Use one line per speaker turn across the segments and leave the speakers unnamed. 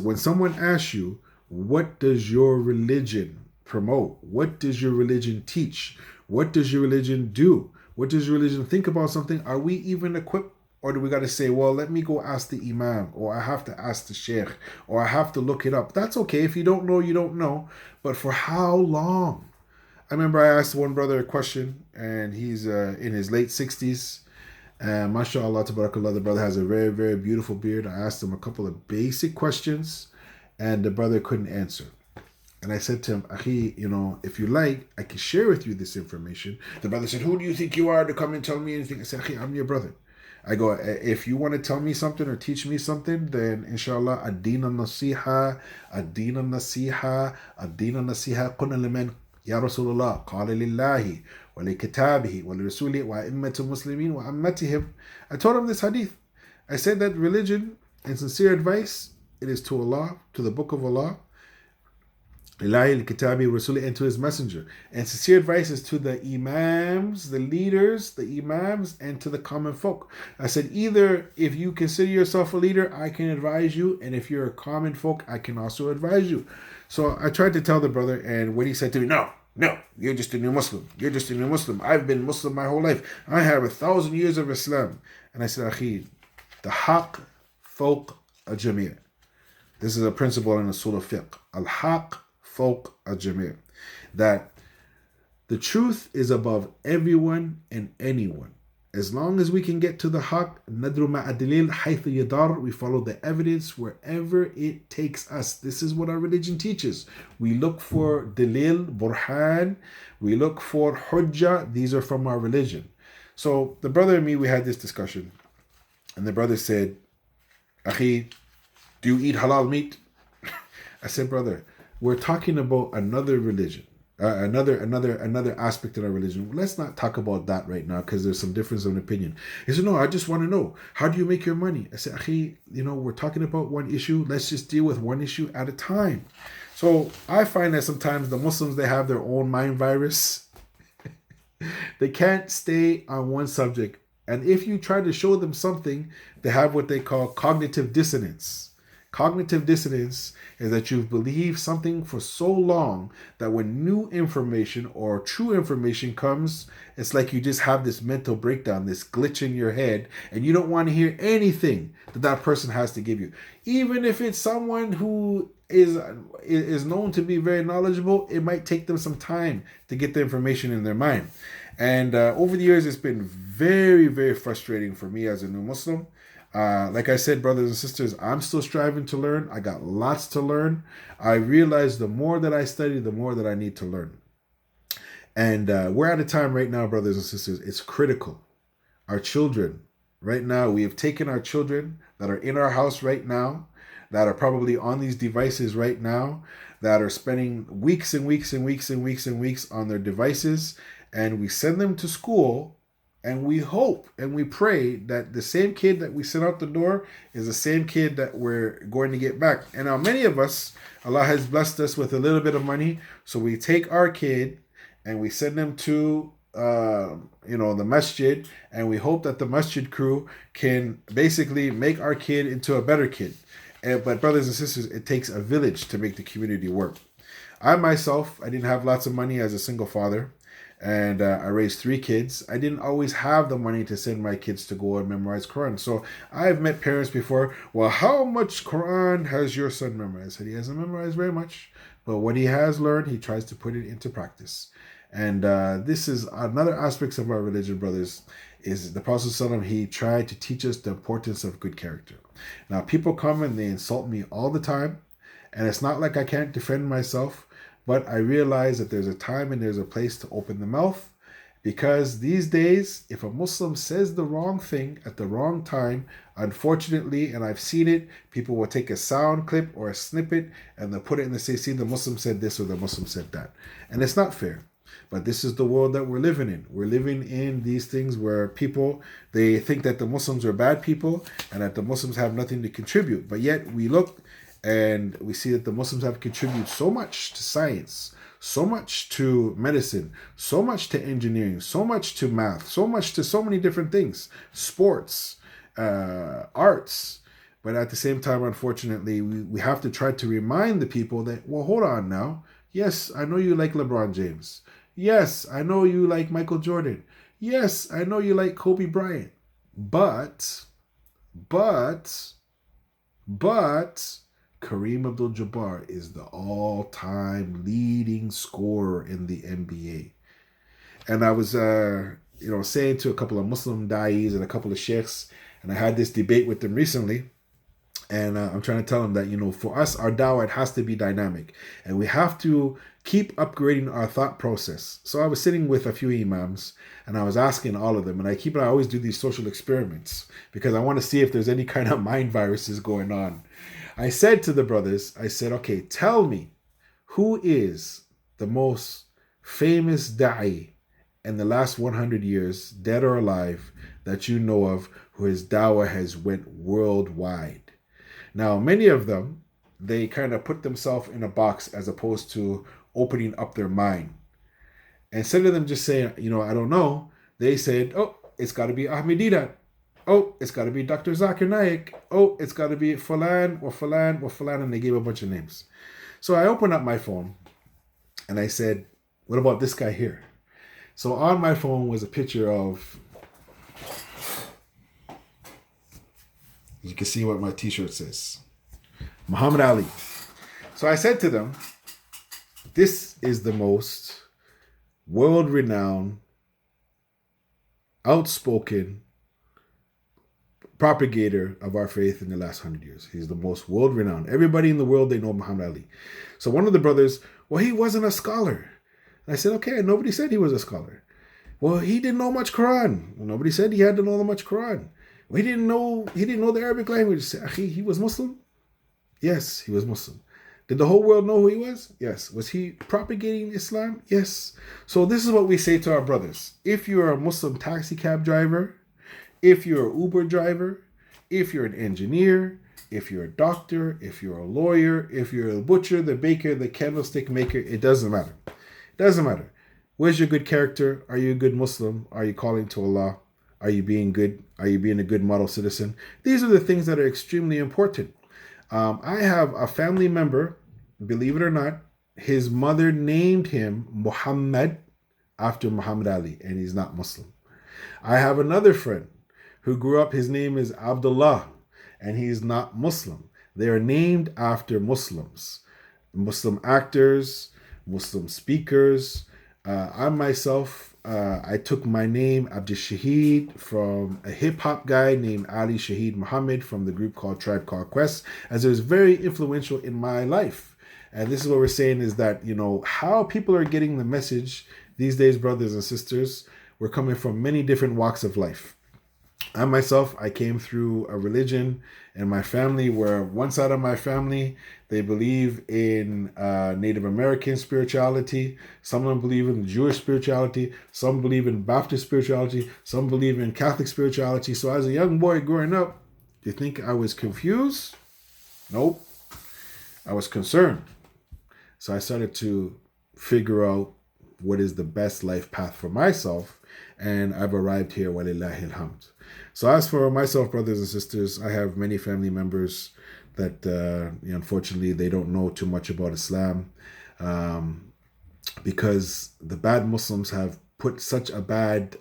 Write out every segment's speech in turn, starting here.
when someone asks you, what does your religion promote? What does your religion teach? What does your religion do? What does your religion think about something? Are we even equipped? Or do we got to say, well, let me go ask the imam, or I have to ask the sheikh, or I have to look it up? That's okay. If you don't know, you don't know. But for how long? I remember I asked one brother a question, and he's in his late 60s. And mashallah, tabarakallah, the brother has a very, very beautiful beard. I asked him a couple of basic questions, and the brother couldn't answer. And I said to him, Akhi, if you like, I can share with you this information. The brother said, who do you think you are to come and tell me anything? I said, Akhi, I'm your brother. I go, if you want to tell me something or teach me something, then inshallah, ad-din al-nasiha, ad-din al-nasiha, ad-din al-nasiha, qulna liman ya Rasulullah, qala lillahi, wa li kitabihi, wa li rasuli, wa immatu muslimin, wa ammatihim. I told him this hadith. I said that religion and sincere advice, it is to Allah, to the book of Allah, Ilahi al-Kitabi Rasuli, and to his messenger. And sincere advice is to the imams, the leaders, the imams, and to the common folk. I said, either if you consider yourself a leader, I can advise you, and if you're a common folk, I can also advise you. So I tried to tell the brother, and when he said to me, no, you're just a new Muslim. You're just a new Muslim. I've been Muslim my whole life. I have 1,000 years of Islam. And I said, Akhi, the haq fawq al-jami'. This is a principle in the Usul al-Fiqh. Al-haq fawq al-jami'. That the truth is above everyone and anyone. As long as we can get to the haq, nadru ma'adilil haythu yadar, we follow the evidence wherever it takes us. This is what our religion teaches. We look for dalil, burhan, we look for hujjah. These are from our religion. So the brother and me, we had this discussion, and the brother said, Akhi, do you eat halal meat? I said, brother, we're talking about another religion. Another aspect of our religion. Let's not talk about that right now because there's some difference of opinion. He said, no, I just want to know, how do you make your money? I said, Akhi, we're talking about one issue. Let's just deal with one issue at a time. So I find that sometimes the Muslims, they have their own mind virus. They can't stay on one subject. And if you try to show them something, they have what they call cognitive dissonance. Cognitive dissonance is that you've believed something for so long that when new information or true information comes, it's like you just have this mental breakdown, this glitch in your head, and you don't want to hear anything that person has to give you. Even if it's someone who is known to be very knowledgeable, it might take them some time to get the information in their mind. And over the years, it's been very, very frustrating for me as a new Muslim. Like I said, brothers and sisters, I'm still striving to learn. I got lots to learn. I realize the more that I study, the more that I need to learn. And we're at a time right now, brothers and sisters, it's critical. Our children, right now, we have taken our children that are in our house right now, that are probably on these devices right now, that are spending weeks and weeks and weeks and weeks and weeks on their devices, and we send them to school. And we hope and we pray that the same kid that we sent out the door is the same kid that we're going to get back. And now many of us, Allah has blessed us with a little bit of money. So we take our kid and we send them to, the masjid. And we hope that the masjid crew can basically make our kid into a better kid. But brothers and sisters, it takes a village to make the community work. I myself, I didn't have lots of money as a single father. And I raised 3 kids. I didn't always have the money to send my kids to go and memorize Quran. So I've met parents before. Well, how much Quran has your son memorized? I said he hasn't memorized very much, but what he has learned, he tries to put it into practice. And this is another aspect of our religion, brothers, is the Prophet ﷺ, he tried to teach us the importance of good character. Now, people come and they insult me all the time, and it's not like I can't defend myself. But I realize that there's a time and there's a place to open the mouth, because these days, if a Muslim says the wrong thing at the wrong time, unfortunately, and I've seen it, people will take a sound clip or a snippet and they'll put it in the say, see, the Muslim said this or the Muslim said that. And it's not fair. But this is the world that we're living in. We're living in these things where people, they think that the Muslims are bad people and that the Muslims have nothing to contribute. But yet we look and we see that the Muslims have contributed so much to science, so much to medicine, so much to engineering, so much to math, so much to so many different things, sports, arts. But at the same time, unfortunately, we have to try to remind the people that, well, hold on now. Yes, I know you like LeBron James. Yes, I know you like Michael Jordan. Yes, I know you like Kobe Bryant. But, but, but, Kareem Abdul-Jabbar is the all-time leading scorer in the NBA. And I was, saying to a couple of Muslim da'is and a couple of sheikhs, and I had this debate with them recently. And I'm trying to tell them that, for us, our dawah, it has to be dynamic. And we have to keep upgrading our thought process. So I was sitting with a few imams and I was asking all of them. And I always do these social experiments because I want to see if there's any kind of mind viruses going on. I said to the brothers, okay, tell me, who is the most famous da'i in the last 100 years, dead or alive, that you know of, who his dawah has went worldwide? Now, many of them, they kind of put themselves in a box as opposed to opening up their mind. Instead of them just saying, I don't know, they said, oh, it's got to be Ahmedida. Oh, it's got to be Dr. Zakir Naik. Oh, it's got to be Falan or Falan or Falan, and they gave a bunch of names. So I opened up my phone and I said, what about this guy here? So on my phone was a picture of, you can see what my t-shirt says, Muhammad Ali. So I said to them, this is the most world-renowned, outspoken propagator of our faith in the last 100 years. He's the most world-renowned. Everybody in the world, they know Muhammad Ali. So one of the brothers, well, he wasn't a scholar. And I said, okay, nobody said he was a scholar. Well, he didn't know much Quran. Well, nobody said he had to know much Quran. Well, he didn't know the Arabic language. He was Muslim? Yes, he was Muslim. Did the whole world know who he was? Yes. Was he propagating Islam? Yes. So this is what we say to our brothers. If you're a Muslim taxi cab driver, if you're an Uber driver, if you're an engineer, if you're a doctor, if you're a lawyer, if you're a butcher, the baker, the candlestick maker, it doesn't matter. It doesn't matter. Where's your good character? Are you a good Muslim? Are you calling to Allah? Are you being good? Are you being a good model citizen? These are the things that are extremely important. I have a family member, believe it or not, his mother named him Muhammad after Muhammad Ali, and he's not Muslim. I have another friend who grew up, his name is Abdullah, and he's not Muslim. They are named after Muslims, Muslim actors, Muslim speakers. I myself, I took my name, Abdul Shaheed, from a hip-hop guy named Ali Shaheed Muhammad from the group called Tribe Called Quest, as it was very influential in my life. And this is what we're saying is that, how people are getting the message these days, brothers and sisters, we're coming from many different walks of life. I myself, I came through a religion and my family where one side of my family, they believe in Native American spirituality. Some of them believe in Jewish spirituality. Some believe in Baptist spirituality. Some believe in Catholic spirituality. So as a young boy growing up, do you think I was confused? Nope. I was concerned. So I started to figure out what is the best life path for myself. And I've arrived here, walillahi alhamd. So as for myself, brothers and sisters, I have many family members that unfortunately they don't know too much about Islam because the bad Muslims have put such a bad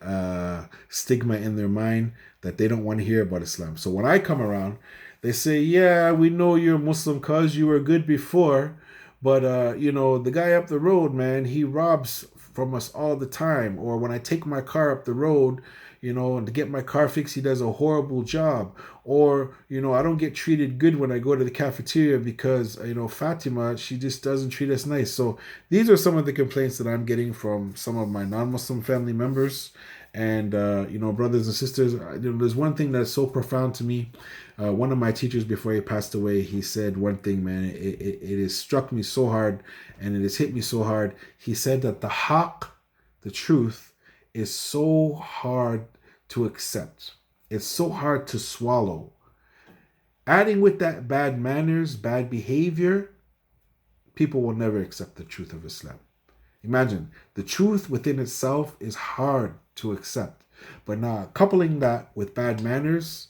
stigma in their mind that they don't want to hear about Islam. So when I come around, they say, yeah, we know you're Muslim because you were good before, but the guy up the road, man, he robs from us all the time. Or when I take my car up the road, and to get my car fixed, he does a horrible job. Or, I don't get treated good when I go to the cafeteria because, Fatima, she just doesn't treat us nice. So these are some of the complaints that I'm getting from some of my non-Muslim family members. And, brothers and sisters, there's one thing that's so profound to me. One of my teachers before he passed away, he said one thing, man, it has struck me so hard and it has hit me so hard. He said that the haqq, the truth, is so hard to accept. It's so hard to swallow. Adding with that bad manners, bad behavior, people will never accept the truth of Islam. Imagine, the truth within itself is hard to accept. But now coupling that with bad manners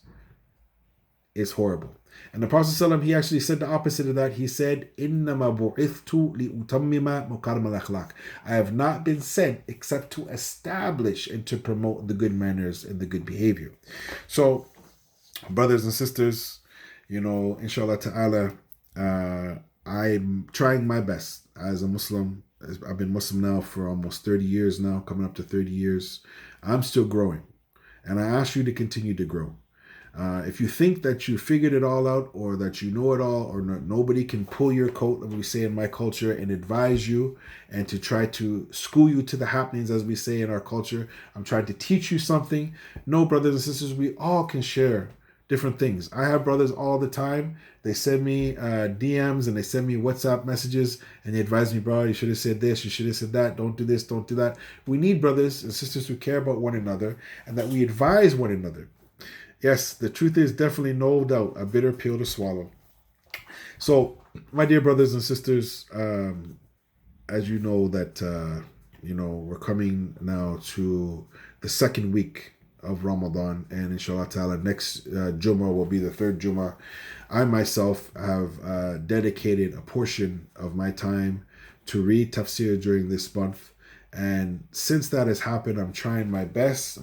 is horrible. And the Prophet ﷺ, he actually said the opposite of that. He said, إِنَّمَا بُعِثْتُ لِأُتَمِّمَ مُكَارِمَ الْأَخْلَاقِ. I have not been sent except to establish and to promote the good manners and the good behavior. So, brothers and sisters, inshallah ta'ala, I'm trying my best as a Muslim. I've been Muslim now for almost 30 years now, coming up to 30 years. I'm still growing. And I ask you to continue to grow. If you think that you figured it all out, or that you know it all, or nobody can pull your coat, as we say in my culture, and advise you and to try to school you to the happenings, as we say in our culture, I'm trying to teach you something. No, brothers and sisters, we all can share different things. I have brothers all the time. They send me DMs and they send me WhatsApp messages and they advise me, bro, you should have said this, you should have said that, don't do this, don't do that. We need brothers and sisters who care about one another and that we advise one another. Yes, the truth is definitely no doubt a bitter pill to swallow. So, my dear brothers and sisters, as you know that, we're coming now to the second week of Ramadan, and inshallah ta'ala next Jummah will be the third Jummah. I myself have dedicated a portion of my time to read tafsir during this month, and since that has happened, I'm trying my best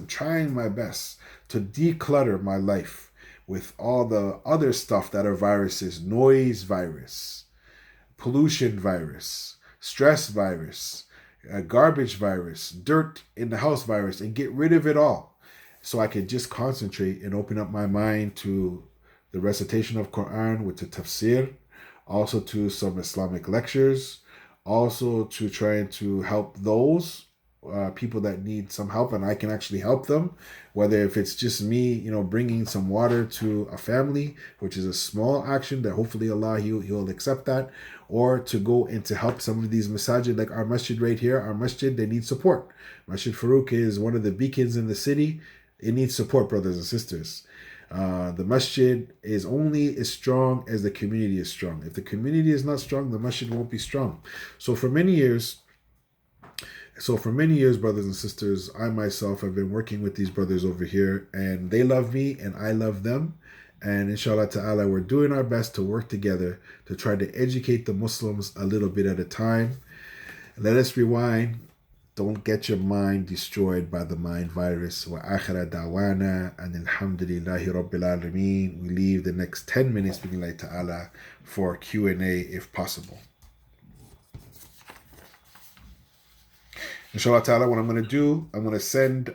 to declutter my life with all the other stuff that are viruses: noise virus, pollution virus, stress virus, garbage virus, dirt in the house virus, and get rid of it all, so I can just concentrate and open up my mind to the recitation of Quran with the tafsir, also to some Islamic lectures, also to trying to help those people that need some help, and I can actually help them, whether if it's just me, bringing some water to a family, which is a small action that hopefully Allah, he'll accept that, or to go and to help some of these masajid, like our masjid right here. Our masjid, they need support. Masjid Farouk is one of the beacons in the city. It needs support, brothers and sisters. The masjid is only as strong as the community is strong. If the community is not strong, the masjid won't be strong. So for many years, brothers and sisters, I myself have been working with these brothers over here, and they love me and I love them. And inshallah ta'ala, we're doing our best to work together to try to educate the Muslims a little bit at a time. Let us rewind. Don't get your mind destroyed by the mind virus. Wa akhira da'wana and alhamdulillahi rabbil alameen. We leave the next 10 minutes, bi'idhnillahi ta'ala, for Q&A if possible. Inshallah ta'ala, what I'm going to do, I'm going to send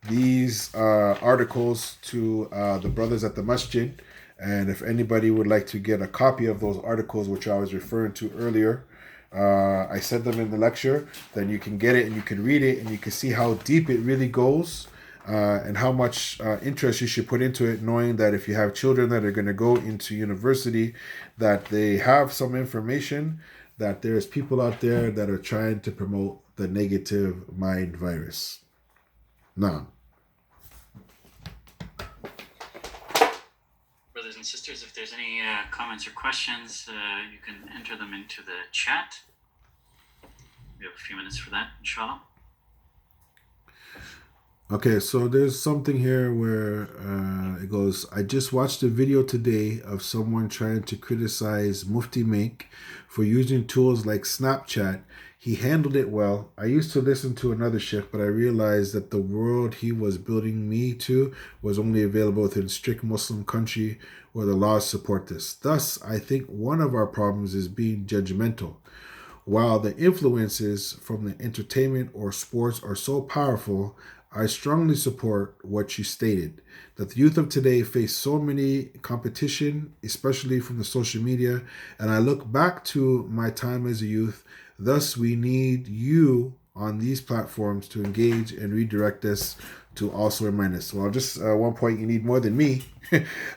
these articles to the brothers at the masjid. And if anybody would like to get a copy of those articles, which I was referring to earlier, I said them in the lecture, then you can get it and you can read it and you can see how deep it really goes, and how much interest you should put into it, knowing that if you have children that are going to go into university, that they have some information, that there's people out there that are trying to promote the negative mind virus. Now,
brothers and sisters, if there's any comments or questions, you can enter them into the chat. We have a few minutes for that, inshallah.
Okay, so there's something here where it goes, I just watched a video today of someone trying to criticize Mufti Make for using tools like Snapchat. He handled it well. I used to listen to another sheikh, but I realized that the world he was building me to was only available within a strict Muslim country where the laws support this. Thus, I think one of our problems is being judgmental. While the influences from the entertainment or sports are so powerful, I strongly support what you stated, that the youth of today face so many competition, especially from the social media, and I look back to my time as a youth. Thus, we need you on these platforms to engage and redirect us to also remind us. Well, just one point, you need more than me.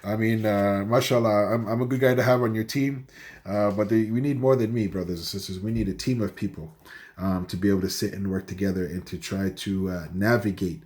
I mean, mashallah, I'm a good guy to have on your team, but we need more than me, brothers and sisters. We need a team of people to be able to sit and work together and to try to navigate.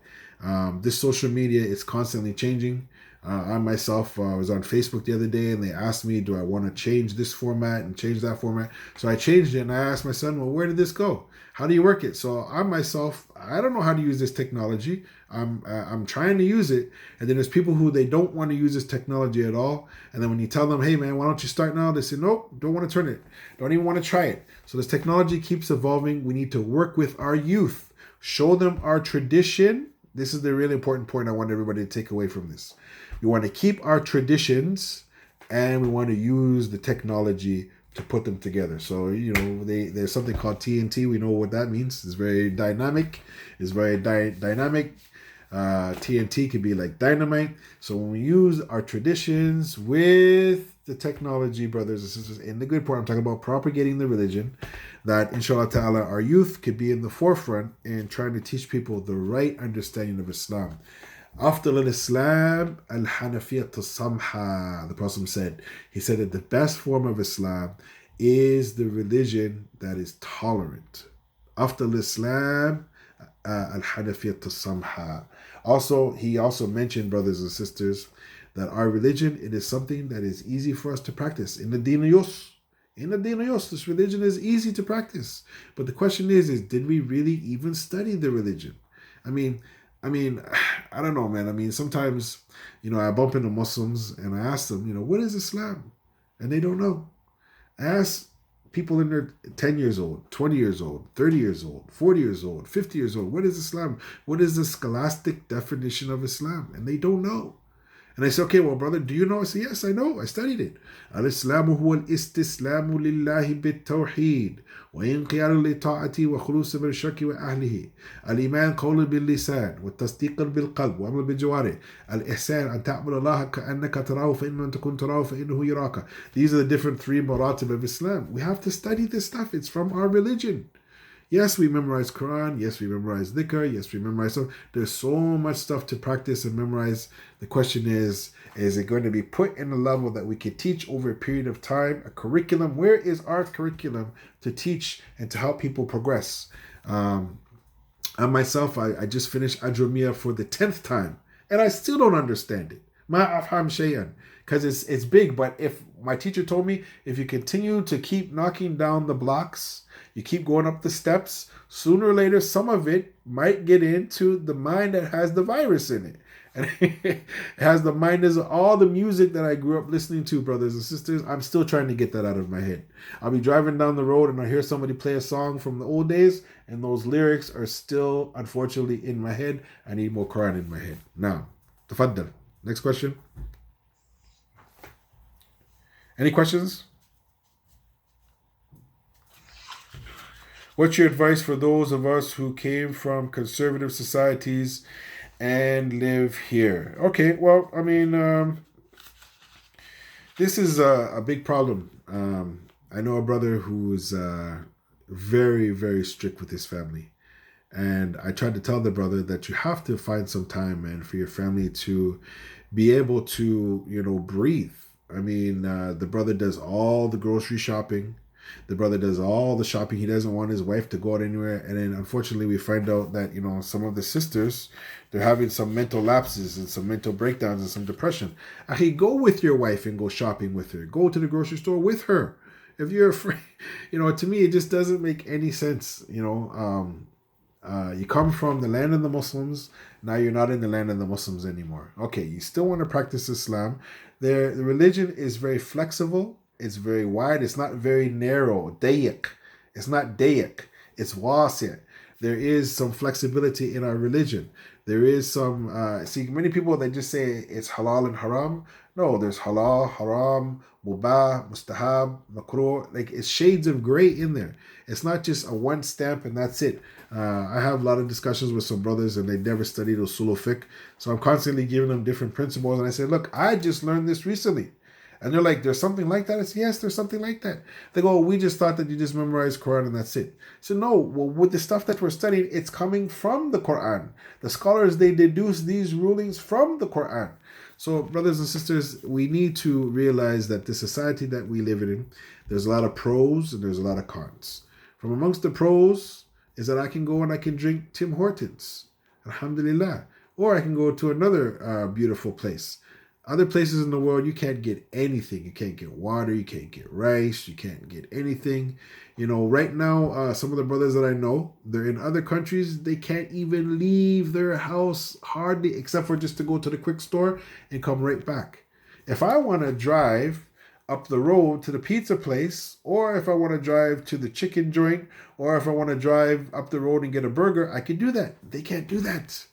This social media is constantly changing. I myself was on Facebook the other day, and they asked me, do I want to change this format and change that format? So I changed it, and I asked my son, well, where did this go? How do you work it? So I myself, I don't know how to use this technology. I'm trying to use it, and then there's people who they don't want to use this technology at all. And then when you tell them, hey man, why don't you start now? They say, nope, don't want to turn it, don't even want to try it. So this technology keeps evolving. We need to work with our youth, show them our tradition. This is the really important point I want everybody to take away from this. We want to keep our traditions, and we want to use the technology to put them together. So, there's something called TNT. We know what that means. It's very dynamic. It's very dynamic. TNT could be like dynamite. So when we use our traditions with the technology, brothers and sisters, in the good part, I'm talking about propagating the religion, that inshallah ta'ala, our youth could be in the forefront in trying to teach people the right understanding of Islam. Afdal al-Islam al-Hanafiyyat al-Samha, the Prophet said. He said that the best form of Islam is the religion that is tolerant. Afdal al-Islam al-Hanafiyyat al-Samha. Also, he also mentioned, brothers and sisters, that our religion, it is something that is easy for us to practice. In the Deen al-Yusr, this religion is easy to practice. But the question is did we really even study the religion? I mean, I don't know, man. Sometimes, I bump into Muslims and I ask them, what is Islam? And they don't know. I ask people in their 10 years old, 20 years old, 30 years old, 40 years old, 50 years old, what is Islam? What is the scholastic definition of Islam? And they don't know. And I say, okay, well, brother, do you know? I say, yes, I know. I studied it. Al-Islamu huwa al-istislamu lillahi bit-tawheed وإنقياد لطاعة وخلوص من الشرك وأهله. الإيمان قول باللسان والتصديق بالقلب وعمل بالجوارح. الإحسان أن تعبد الله كأنك تراه فإن لم تكن تراه فإنه يراك. These are the different three maratib of Islam. We have to study this stuff. It's from our religion. Yes, we memorize Quran. Yes, we memorize dhikr. Yes, we memorize stuff. There's so much stuff to practice and memorize. The question is it going to be put in a level that we could teach over a period of time? A curriculum. Where is our curriculum to teach and to help people progress? I myself, I just finished Ajrumiyah for the 10th time, and I still don't understand it. Ma afham shay'an. Because it's big, but if my teacher told me, if you continue to keep knocking down the blocks, you keep going up the steps, sooner or later, some of it might get into the mind that has the virus in it. And it has the mind as all the music that I grew up listening to, brothers and sisters. I'm still trying to get that out of my head. I'll be driving down the road and I hear somebody play a song from the old days, and those lyrics are still, unfortunately, in my head. I need more Quran in my head. Now, tafaddal. Next question. Any questions? What's your advice for those of us who came from conservative societies and live here? Okay, well, this is a big problem. I know a brother who's very, very strict with his family. And I tried to tell the brother that you have to find some time, man, for your family to be able to, breathe. The brother does all the grocery shopping. The brother does all the shopping. He doesn't want his wife to go out anywhere. And then unfortunately we find out that, some of the sisters, they're having some mental lapses and some mental breakdowns and some depression. Go with your wife and go shopping with her. Go to the grocery store with her. If you're afraid, to me, it just doesn't make any sense. You come from the land of the Muslims. Now you're not in the land of the Muslims anymore. Okay, you still want to practice Islam. The religion is very flexible. It's very wide. It's not very narrow. Dayak. It's not dayak. It's wasi'. There is some flexibility in our religion. There is some, many people, they just say it's halal and haram. No, there's halal, haram, mubah, mustahab, makruh. Like, it's shades of gray in there. It's not just a one stamp and that's it. I have a lot of discussions with some brothers and they never studied usul fiqh. So I'm constantly giving them different principles. And I say, look, I just learned this recently. And they're like, there's something like that? I say, yes, there's something like that. They go, we just thought that you just memorize Quran and that's it. So no, well, with the stuff that we're studying, it's coming from the Quran. The scholars, they deduce these rulings from the Quran. So brothers and sisters, we need to realize that the society that we live in, there's a lot of pros and there's a lot of cons. From amongst the pros is that I can go and I can drink Tim Hortons, alhamdulillah. Or I can go to another beautiful place. Other places in the world, you can't get anything. You can't get water. You can't get rice. You can't get anything. Right now, some of the brothers that I know, they're in other countries. They can't even leave their house hardly, except for just to go to the quick store and come right back. If I want to drive up the road to the pizza place, or if I want to drive to the chicken joint, or if I want to drive up the road and get a burger, I can do that. They can't do that.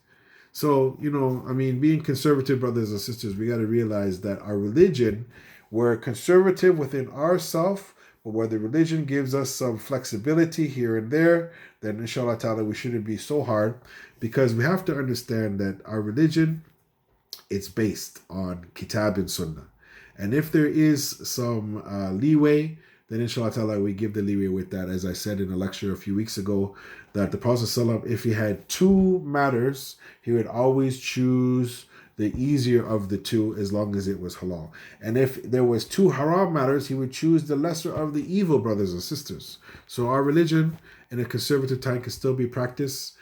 So, being conservative, brothers and sisters, we got to realize that our religion, we're conservative within ourselves, but where the religion gives us some flexibility here and there, then inshallah ta'ala, we shouldn't be so hard, because we have to understand that our religion, it's based on kitab and sunnah. And if there is some leeway, then inshallah ta'ala, we give the leeway with that. As I said in a lecture a few weeks ago, that the Prophet ﷺ, if he had two matters, he would always choose the easier of the two, as long as it was halal. And if there was two haram matters, he would choose the lesser of the evil, brothers and sisters. So our religion in a conservative time can still be practiced.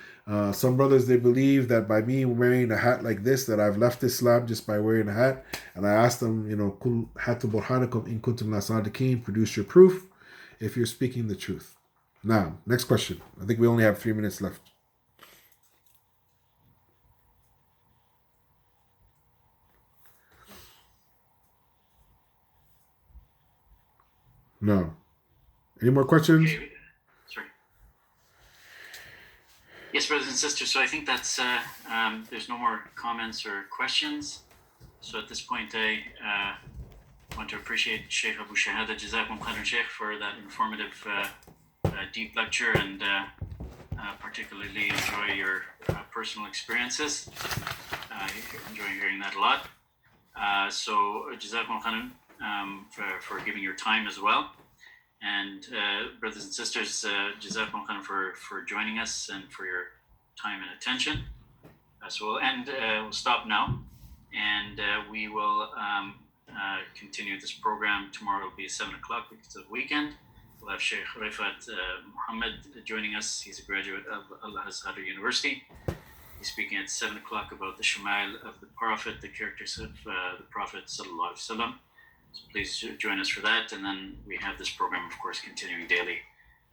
Some brothers, they believe that by me wearing a hat like this, that I've left Islam just by wearing a hat. And I asked them, Kul hatu burhanakum in kuntum la sadiqin, produce your proof if you're speaking the truth. Now, next question. I think we only have 3 minutes left. No. Any more questions?
Okay. Sorry. Yes, brothers and sisters. So I think that's there's no more comments or questions. So at this point, I want to appreciate Sheikh Abu Shahada Jazakum Khairan Sheikh for that informative, deep lecture, and particularly enjoy your personal experiences. Enjoy hearing that a lot. So Jazakum Khairan for giving your time as well. And brothers and sisters, Jazakum Khairan for joining us and for your time and attention. So we'll end, we'll stop now, and we will continue this program. Tomorrow will be 7 o'clock because it's a weekend. We'll have Sheikh Rifat Muhammad joining us. He's a graduate of Al-Azhar University. He's speaking at 7 o'clock about the Shama'il of the Prophet, the characters of the Prophet Sallallahu Alaihi Wasallam. So please join us for that. And then we have this program, of course, continuing daily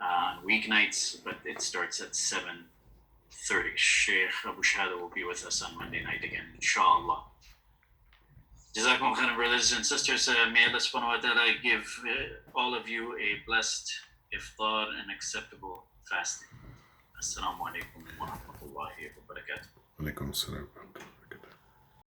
on weeknights, but it starts at 7:30. Sheikh Abu Shahada will be with us on Monday night again, inshallah. Jazakum khairan, brothers and sisters. May Allah subhanahu wa ta'ala give all of you a blessed iftar and acceptable fasting. Assalamu alaikum wa rahmatullahi wa barakatuh.
Alaikum salam.